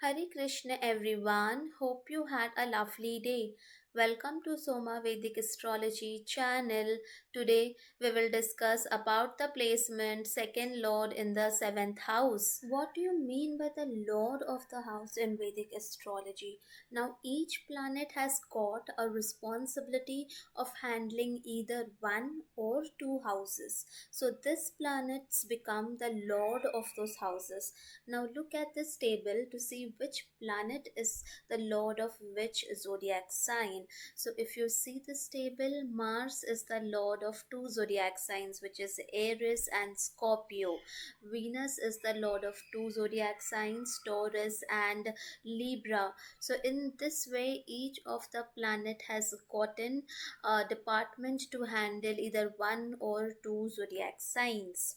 Hare Krishna everyone. Hope you had a lovely day. Welcome to Soma Vedic Astrology channel. Today we will discuss about the placement second lord in the seventh house. What do you mean by the lord of the house in Vedic astrology? Now each planet has got a responsibility of handling either one or two houses. So this planets become the lord of those houses. Now look at this table to see which planet is the lord of which zodiac sign. So if you see this table, Mars is the lord of two zodiac signs, which is Aries and Scorpio. Venus is the lord of two zodiac signs, Taurus and Libra. So in this way, each of the planet has gotten a department to handle either one or two zodiac signs.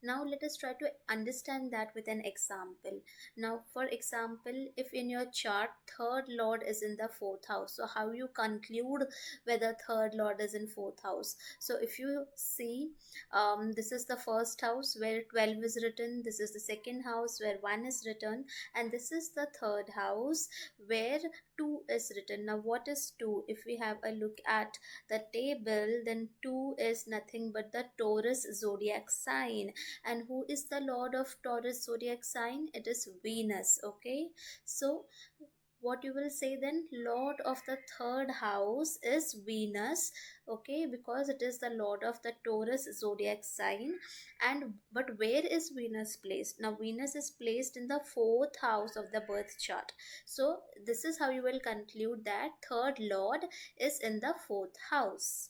Now let us try to understand that with an example. Now for example, if in your chart third lord is in the fourth house, so how you conclude whether third lord is in fourth house? So if you see, this is the first house where 12 is written, this is the second house where 1 is written, and this is the third house where 2 is written. Now what is 2? If we have a look at the table, then 2 is nothing but the Taurus zodiac sign. And who is the lord of Taurus zodiac sign? It is Venus. Okay, so what you will say then, lord of the third house is Venus. Okay, because it is the lord of the Taurus zodiac sign. And but where is Venus placed? Now Venus is placed in the fourth house of the birth chart. So this is how you will conclude that third lord is in the fourth house.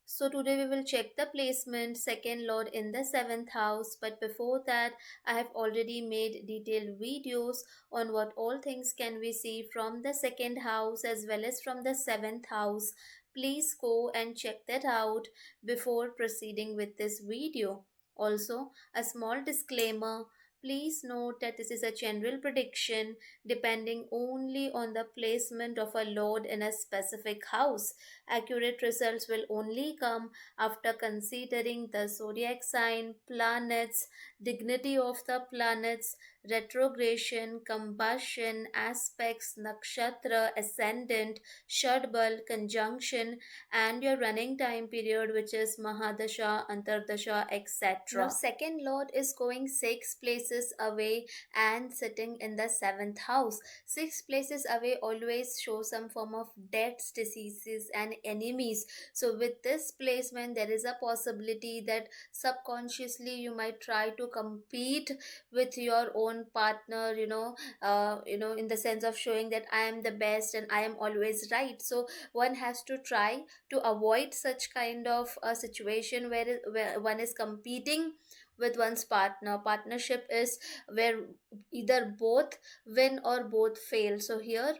So today we will check the placement second lord in the seventh house. But before that, I have already made detailed videos on what all things can we see from the second house as well as from the seventh house. Please go and check that out before proceeding with this video. Also, a small disclaimer. Please note that this is a general prediction depending only on the placement of a lord in a specific house. Accurate results will only come after considering the zodiac sign, planets, dignity of the planets, retrogression, combustion, aspects, nakshatra, ascendant, shadbal, conjunction, and your running time period, which is Mahadasha, Antardasha, etc. Now, second lord is going 6 places away and sitting in the seventh house. 6 places away always show some form of deaths, diseases, and enemies. So with this placement, there is a possibility that subconsciously you might try to compete with your own partner, in the sense of showing that I am the best and I am always right. So one has to try to avoid such kind of a situation where one is competing with one's partner. Partnership is where either both win or both fail. So here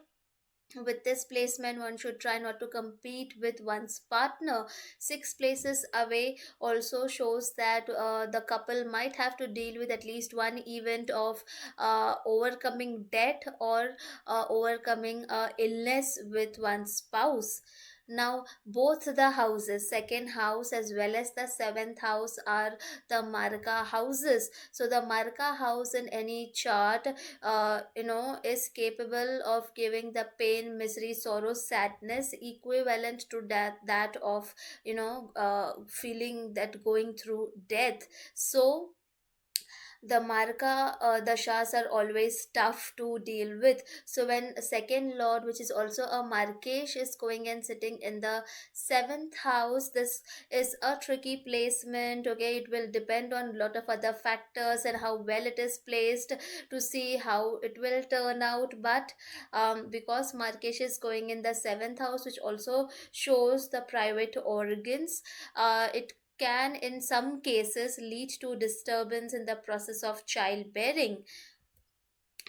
with this placement, one should try not to compete with one's partner. 6 places away also shows that the couple might have to deal with at least one event of overcoming death or overcoming illness with one's spouse. Now both the houses, second house as well as the seventh house, are the marka houses. So the marka house in any chart is capable of giving the pain, misery, sorrow, sadness equivalent to that of feeling that going through death. So the marka dashas are always tough to deal with. So when second lord, which is also a markesh, is going and sitting in the seventh house, this is a tricky placement. Okay, it will depend on a lot of other factors and how well it is placed to see how it will turn out. But because markesh is going in the seventh house, which also shows the private organs, it can in some cases lead to disturbance in the process of childbearing.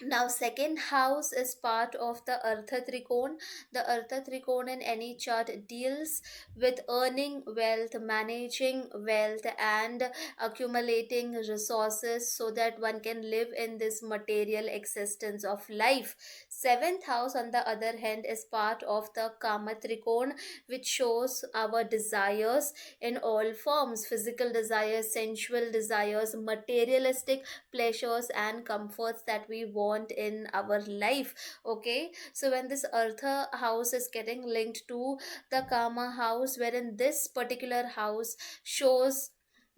Now second house is part of the Artha Trikon. The Artha Trikon in any chart deals with earning wealth, managing wealth, and accumulating resources so that one can live in this material existence of life. Seventh house on the other hand is part of the Kama Trikon, which shows our desires in all forms: physical desires, sensual desires, materialistic pleasures and comforts that we want want in our life. Okay, so when this earth house is getting linked to the karma house, wherein this particular house shows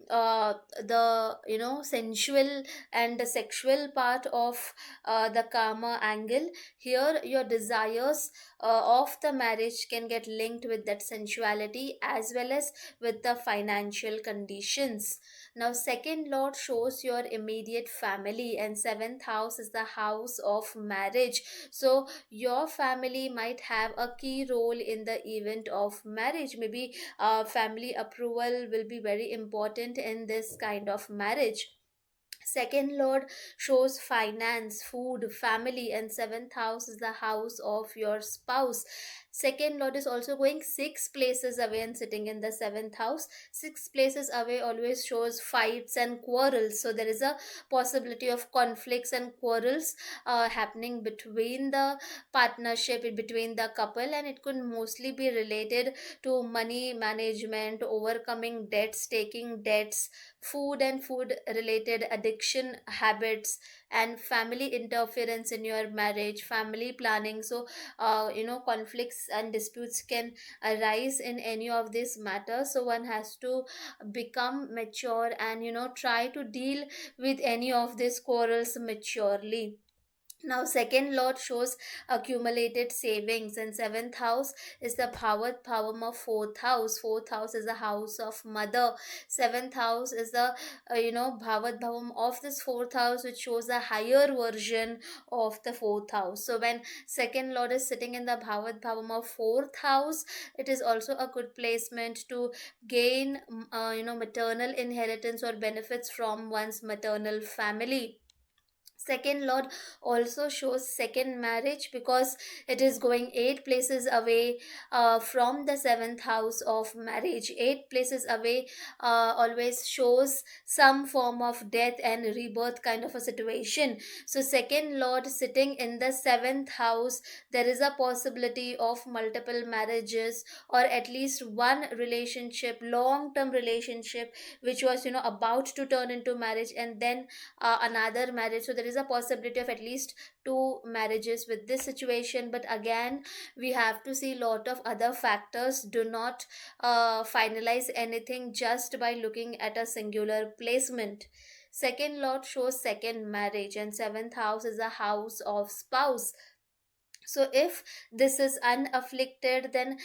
uh the sensual and the sexual part of the karma angle. Here your desires of the marriage can get linked with that sensuality as well as with the financial conditions. Now second lord shows your immediate family, and seventh house is the house of marriage. So your family might have a key role in the event of marriage. Maybe family approval will be very important in this kind of marriage. Second lord shows finance, food, family, and seventh house is the house of your spouse. Second lord is also going six places away and sitting in the seventh house. Six places away always shows fights and quarrels, so there is a possibility of conflicts and quarrels happening between the partnership, between the couple, and it could mostly be related to money management, overcoming debts, taking debts, food and food related addiction habits, and family interference in your marriage, family planning. So conflicts and disputes can arise in any of these matters, so one has to become mature and try to deal with any of these quarrels maturely. Now second lord shows accumulated savings, and seventh house is the power of fourth house. Fourth house is the house of mother. Seventh house is the bhavat bhavam of this fourth house, which shows a higher version of the fourth house. So when second lord is sitting in the bhavat bhavam of fourth house, it is also a good placement to gain maternal inheritance or benefits from one's maternal family. Second lord also shows second marriage because it is going eight places away from the seventh house of marriage. Eight places away always shows some form of death and rebirth kind of a situation. So second lord sitting in the seventh house, there is a possibility of multiple marriages, or at least one relationship, long term relationship, which was about to turn into marriage, and then another marriage. So there is a possibility of at least two marriages with this situation, but again we have to see lot of other factors. Do not finalize anything just by looking at a singular placement. Second lord shows second marriage, and seventh house is a house of spouse. So if this is unafflicted, then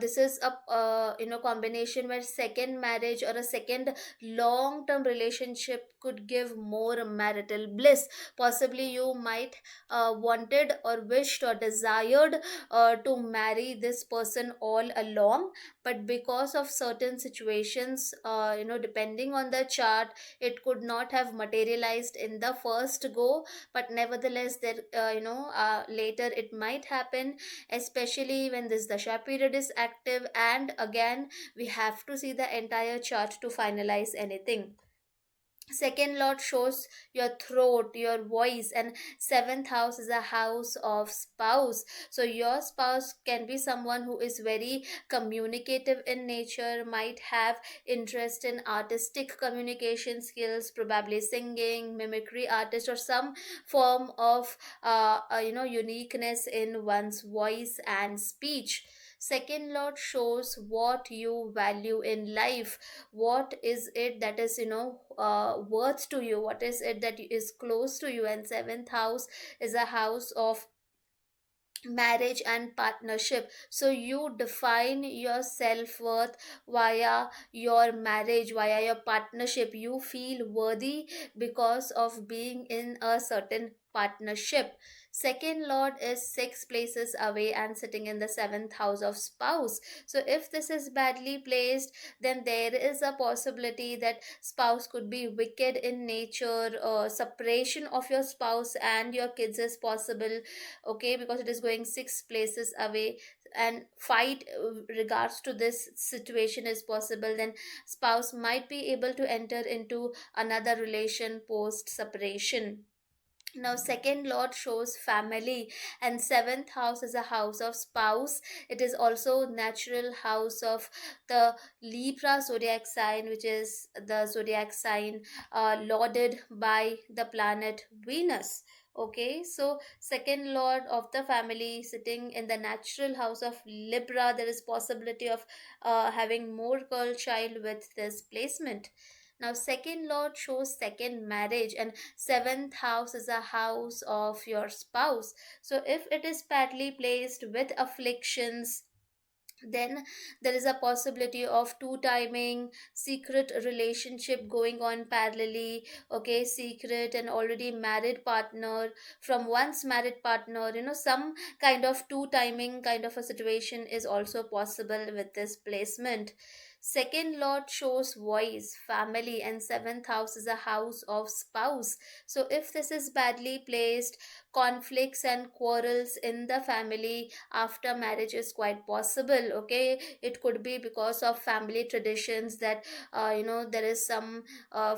this is a combination where second marriage or a second long term relationship could give more marital bliss. Possibly you might wanted or wished or desired to marry this person all along, but because of certain situations, depending on the chart, it could not have materialized in the first go. But nevertheless there later it might happen, especially when this dasha period is active, and again we have to see the entire chart to finalize anything. Second lord shows your throat, your voice, and seventh house is a house of spouse. So your spouse can be someone who is very communicative in nature, might have interest in artistic communication skills, probably singing, mimicry artist, or some form of uniqueness in one's voice and speech. Second lord shows what you value in life. What is it that is worth to you? What is it that is close to you? And seventh house is a house of marriage and partnership. So you define your self-worth via your marriage, via your partnership. You feel worthy because of being in a certain partnership. Second lord is six places away and sitting in the seventh house of spouse. So if this is badly placed, then there is a possibility that spouse could be wicked in nature. Separation of your spouse and your kids is possible. Okay, because it is going six places away, and fight regards to this situation is possible. Then spouse might be able to enter into another relation post separation. Now second lord shows family, and seventh house is a house of spouse. It is also natural house of the Libra zodiac sign, which is the zodiac sign lauded by the planet Venus. Okay, so second lord of the family sitting in the natural house of Libra, there is possibility of having more girl child with this placement. Now second lord shows second marriage, and seventh house is a house of your spouse. So if it is badly placed with afflictions, then there is a possibility of two timing, secret relationship going on parallelly. Okay, secret and already married partner from once married partner, some kind of two timing kind of a situation is also possible with this placement. Second lord shows voice, family, and seventh house is a house of spouse. So if this is badly placed, conflicts and quarrels in the family after marriage is quite possible. Okay, it could be because of family traditions, that there is some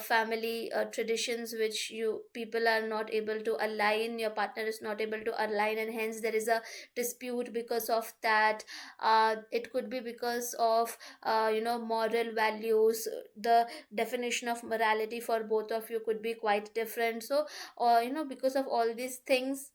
family traditions which you people are not able to align, your partner is not able to align, and hence there is a dispute because of that. It could be because of moral values. The definition of morality for both of you could be quite different. So because of all these things,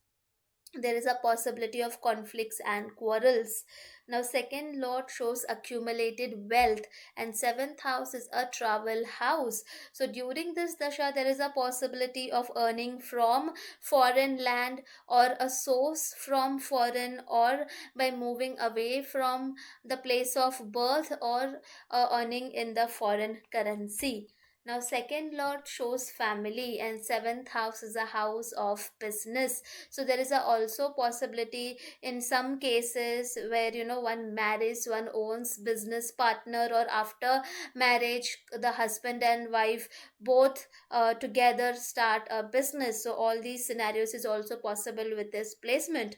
there is a possibility of conflicts and quarrels. Now second lord shows accumulated wealth, and seventh house is a travel house. So during this dasha, there is a possibility of earning from foreign land, or a source from foreign, or by moving away from the place of birth, or earning in the foreign currency. Now second lord shows family, and seventh house is a house of business. So there is a also possibility in some cases where one marries, one owns business partner, or after marriage the husband and wife both together start a business. So all these scenarios is also possible with this placement.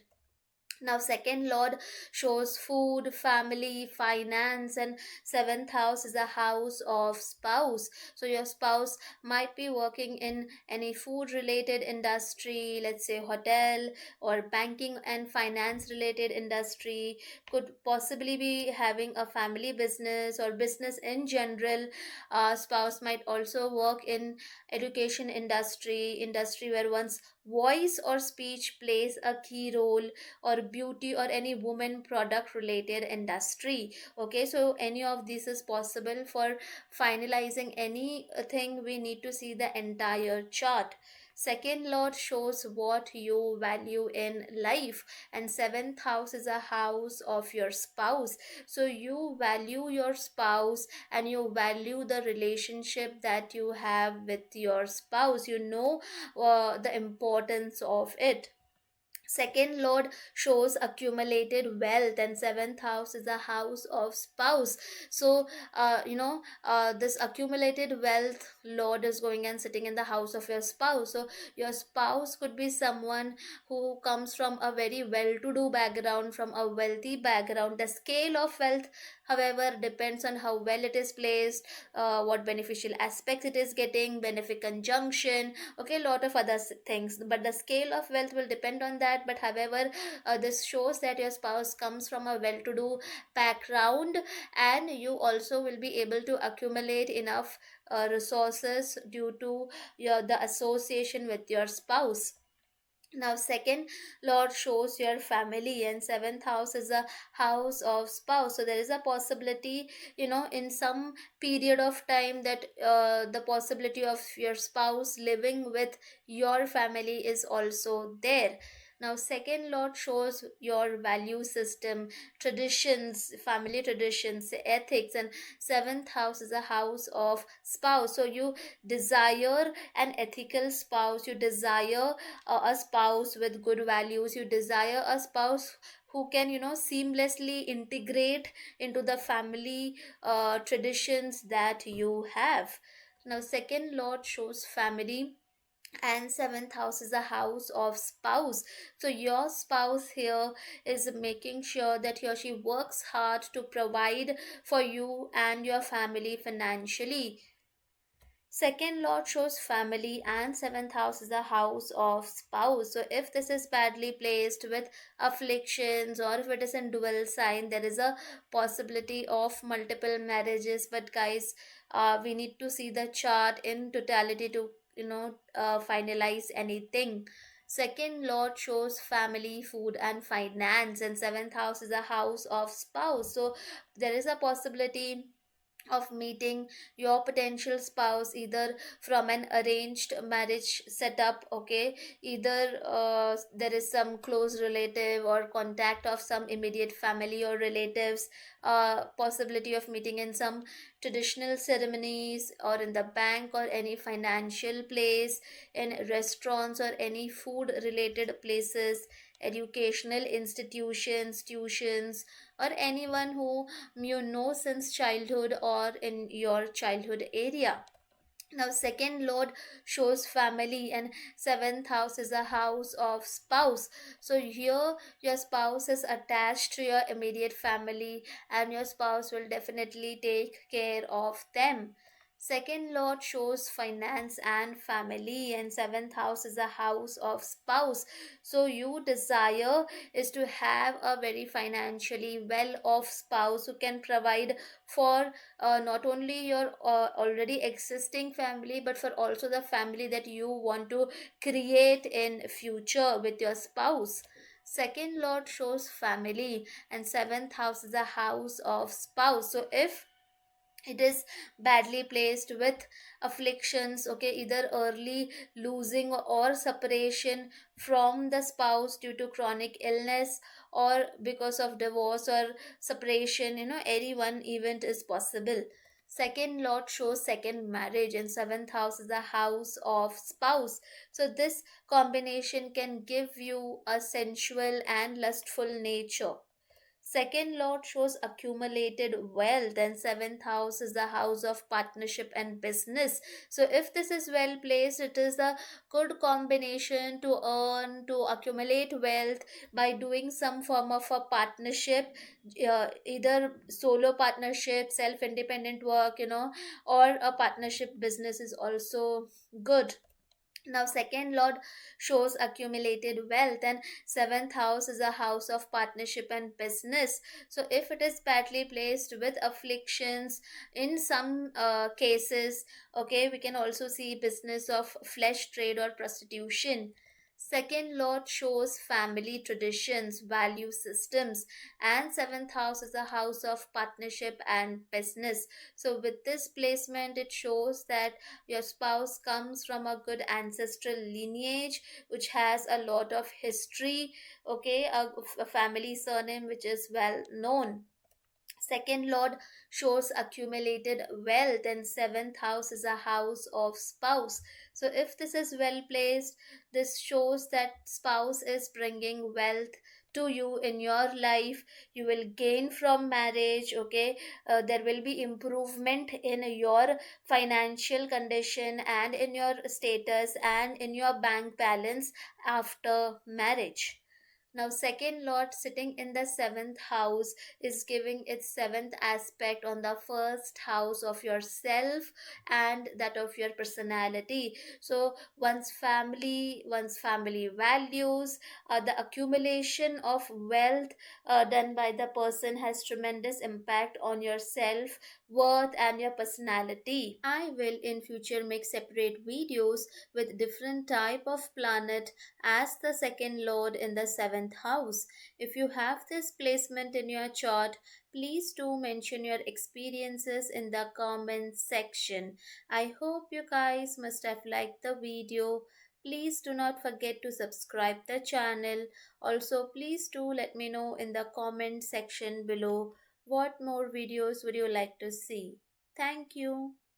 Now second lord shows food, family, finance, and seventh house is a house of spouse. So your spouse might be working in any food related industry, let's say hotel, or banking and finance related industry, could possibly be having a family business or business in general. Spouse might also work in education industry where one's voice or speech plays a key role, or beauty or any woman product related industry. Okay, so any of this is possible. For finalizing anything, we need to see the entire chart. Second lord shows what you value in life, and seventh house is a house of your spouse. So you value your spouse, and you value the relationship that you have with your spouse. The importance of it. Second lord shows accumulated wealth, and seventh house is a house of spouse. So this accumulated wealth lord is going and sitting in the house of your spouse. So your spouse could be someone who comes from a very well to do background, from a wealthy background. The scale of wealth, however, depends on how well it is placed, what beneficial aspects it is getting, benefic conjunction, okay, lot of other things, but the scale of wealth will depend on that. But however, this shows that your spouse comes from a well to do background, and you also will be able to accumulate enough resources due to the association with your spouse. Now second lord shows your family, and seventh house is a house of spouse. So there is a possibility, in some period of time, that the possibility of your spouse living with your family is also there. Now second lord shows your value system, traditions, family traditions, ethics, and seventh house is a house of spouse. So you desire an ethical spouse, you desire a spouse with good values, you desire a spouse who can seamlessly integrate into the family traditions that you have. Now second lord shows family, and seventh house is a house of spouse. So your spouse here is making sure that he or she works hard to provide for you and your family financially. Second lord shows family, and seventh house is a house of spouse. So if this is badly placed with afflictions, or if it is in dual sign, there is a possibility of multiple marriages. But guys, we need to see the chart in totality to finalize anything. Second lord shows family, food, and finance, and seventh house is a house of spouse. So there is a possibility of meeting your potential spouse either from an arranged marriage setup, okay, either there is some close relative or contact of some immediate family or relatives, possibility of meeting in some traditional ceremonies or in the bank or any financial place, in restaurants or any food related places, educational institutions, tuitions, or anyone who you know since childhood or in your childhood area. Now second lord shows family, and seventh house is a house of spouse. So here your spouse is attached to your immediate family, and your spouse will definitely take care of them. Second lord shows finance and family, and seventh house is a house of spouse. So you desire is to have a very financially well off spouse who can provide for not only your already existing family, but for also the family that you want to create in future with your spouse. Second lord shows family, and seventh house is a house of spouse. So if it is badly placed with afflictions, okay, either early losing or separation from the spouse due to chronic illness, or because of divorce or separation, any one event is possible. Second lord shows second marriage, and seventh house is the house of spouse. So this combination can give you a sensual and lustful nature. Second lord shows accumulated wealth, and seventh house is the house of partnership and business. So if this is well placed, it is a good combination to earn, to accumulate wealth by doing some form of a partnership, either solo partnership, self independent work, or a partnership business is also good. Now second lord shows accumulated wealth, and seventh house is a house of partnership and business. So if it is badly placed with afflictions, in some cases, okay, we can also see business of flesh trade or prostitution. Second lord shows family traditions, value systems, and seventh house is a house of partnership and business. So with this placement, it shows that your spouse comes from a good ancestral lineage which has a lot of history, okay, a family surname which is well known. Second lord shows accumulated wealth, and seventh house is a house of spouse. So if this is well placed, this shows that spouse is bringing wealth to you in your life. You will gain from marriage, okay. There will be improvement in your financial condition and in your status and in your bank balance after marriage. Now, second lord sitting in the seventh house is giving its seventh aspect on the first house of yourself and that of your personality. So, one's family values, the accumulation of wealth done by the person has tremendous impact on your self worth and your personality. I will in future make separate videos with different type of planet as the second lord in the seventh house. If you have this placement in your chart, please do mention your experiences in the comments section. I hope you guys must have liked the video. Please do not forget to subscribe the channel. Also, please do let me know in the comment section below what more videos would you like to see. Thank you.